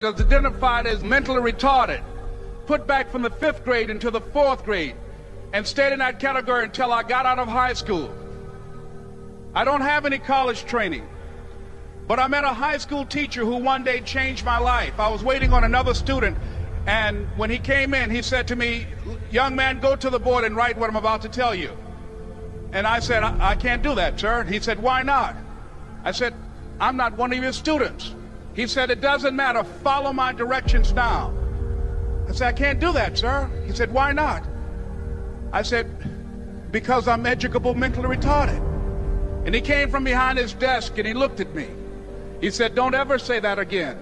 was identified as mentally retarded, put back from the 5th grade into the 4th grade, and stayed in that category until I got out of high school. I don't have any college training, but I met a high school teacher who one day changed my life. I was waiting on another student, and when he came in, he said to me, "Young man, go to the board and write what I'm about to tell you." And I said, I can't do that, sir. He said, "Why not?" I said, "I'm not one of your students." He said, "It doesn't matter. Follow my directions now." I said, "I can't do that, sir." He said, "Why not?" I said, "Because I'm educable mentally retarded." And he came from behind his desk and he looked at me. He said, "Don't ever say that again.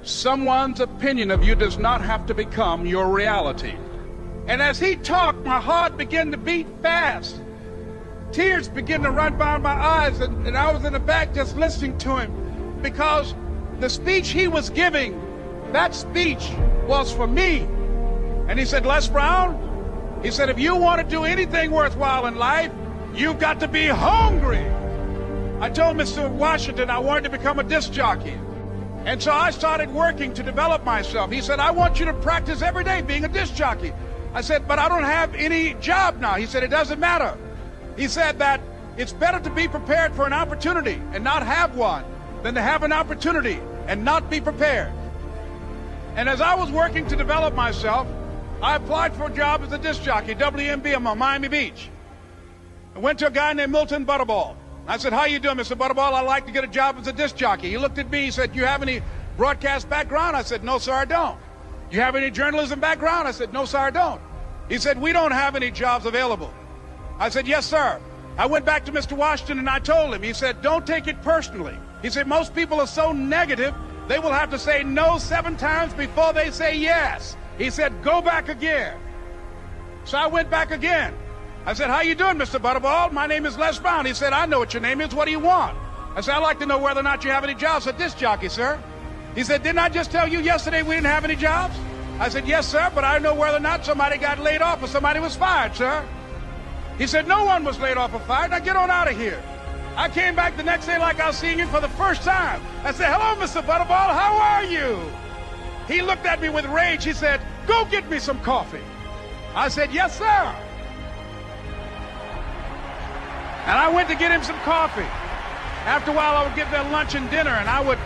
Someone's opinion of you does not have to become your reality." And as he talked, my heart began to beat fast. Tears began to run down my eyes, and I was in the back just listening to him, because the speech he was giving, that speech was for me. And he said, "Les Brown," he said, "if you want to do anything worthwhile in life, you've got to be hungry." I told Mr. Washington I wanted to become a disc jockey. And so I started working to develop myself. He said, "I want you to practice every day being a disc jockey." I said, "But I don't have any job now." He said, "It doesn't matter." He said that it's better to be prepared for an opportunity and not have one than to have an opportunity and not be prepared. And as I was working to develop myself, I applied for a job as a disc jockey, WMB, on Miami Beach. I went to a guy named Milton Butterball. I said, "How you doing, Mr. Butterball? I'd like to get a job as a disc jockey." He looked at me, he said, "You have any broadcast background?" I said, "No, sir, I don't." "You have any journalism background?" I said, "No, sir, I don't." He said, "We don't have any jobs available." I said, "Yes, sir." I went back to Mr. Washington and I told him. He said, "Don't take it personally." He said, "Most people are so negative, they will have to say no 7 times before they say yes." He said, "Go back again." So I went back again. I said, "How you doing, Mr. Butterball? My name is Les Brown." He said, "I know what your name is. What do you want?" I said, "I'd like to know whether or not you have any jobs as a disc jockey, sir." He said, "Didn't I just tell you yesterday we didn't have any jobs?" I said, "Yes, sir, but I know whether or not somebody got laid off or somebody was fired, sir." He said, "No one was laid off or fired. Now get on out of here." I came back the next day like I was seeing him for the first time. I said, "Hello, Mr. Butterball, how are you?" He looked at me with rage. He said, "Go get me some coffee." I said, "Yes, sir." And I went to get him some coffee. After a while, I would get their lunch and dinner, and I would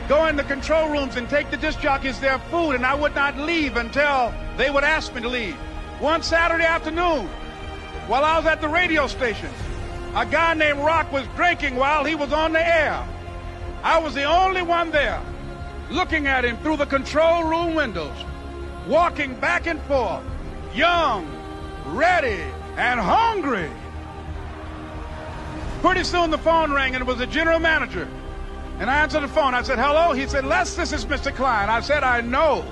go in the control rooms and take the disc jockeys their food, and I would not leave until they would ask me to leave. One Saturday afternoon, while I was at the radio station, a guy named Rock was drinking while he was on the air. I was the only one there, looking at him through the control room windows, walking back and forth, young, ready, and hungry. Pretty soon the phone rang, and it was the general manager. And I answered the phone. I said, "Hello?" He said, "Les, this is Mr. Klein." I said, "I know."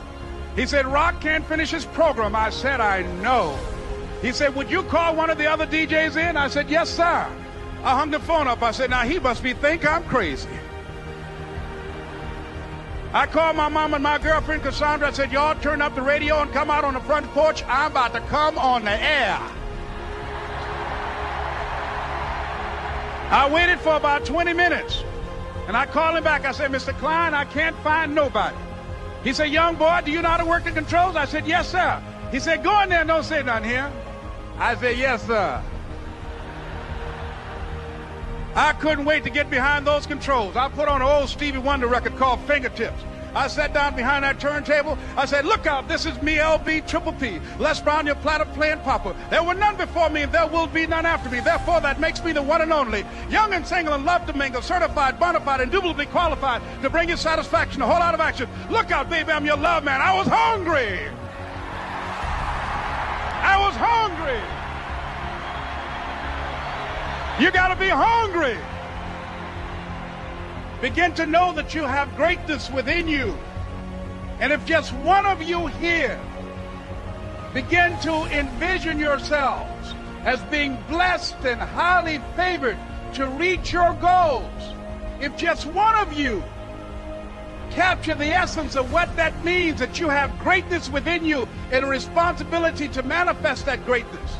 He said, "Rock can't finish his program." I said, "I know." He said, "Would you call one of the other DJs in?" I said, "Yes, sir." I hung the phone up. I said, "Now he must think I'm crazy." I called my mom and my girlfriend, Cassandra. I said, "Y'all turn up the radio and come out on the front porch. I'm about to come on the air." I waited for about 20 minutes, and I called him back. I said, "Mr. Klein, I can't find nobody." He said, "Young boy, do you know how to work the controls?" I said, "Yes, sir." He said, "Go in there and don't say nothing here." I said, "Yes, sir." I couldn't wait to get behind those controls. I put on an old Stevie Wonder record called Fingertips. I sat down behind that turntable. I said, "Look out, this is me, LB Triple P, Les Brown, your platter playing papa. There were none before me, and there will be none after me. Therefore, that makes me the one and only. Young and single and love to mingle, certified, bona fide, indubitably qualified to bring you satisfaction, a whole lot of action. Look out, baby, I'm your love man." I was hungry. I was hungry. You got to be hungry. Begin to know that you have greatness within you. And if just one of you here begin to envision yourselves as being blessed and highly favored to reach your goals, if just one of you capture the essence of what that means, that you have greatness within you and a responsibility to manifest that greatness,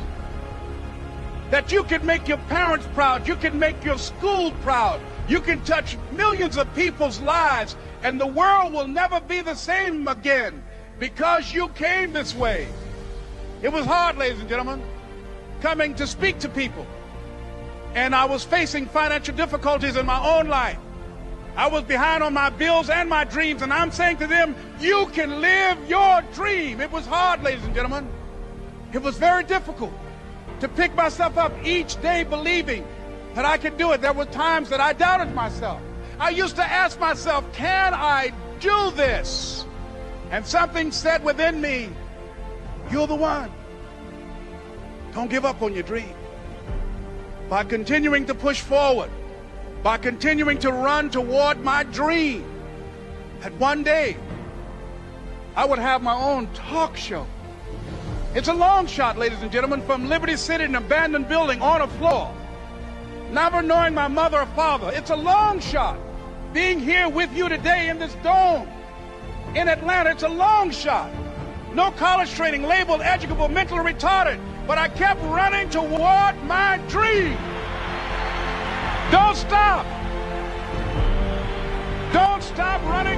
that you can make your parents proud, you can make your school proud, you can touch millions of people's lives And the world will never be the same again because you came this way. It was hard, ladies and gentlemen, coming to speak to people. And I was facing financial difficulties in my own life. I was behind on my bills and my dreams, and I'm saying to them, you can live your dream. It was hard, ladies and gentlemen. It was very difficult to pick myself up each day believing that I could do it. There were times that I doubted myself. I used to ask myself, can I do this? And something said within me, you're the one. Don't give up on your dream. By continuing to push forward, by continuing to run toward my dream, that one day I would have my own talk show. It's a long shot, ladies and gentlemen, from Liberty City, an abandoned building on a floor, never knowing my mother or father. It's a long shot. Being here with you today in this dome in Atlanta, it's a long shot. No college training, labeled educable, mentally retarded, but I kept running toward my dream. Don't stop. Don't stop running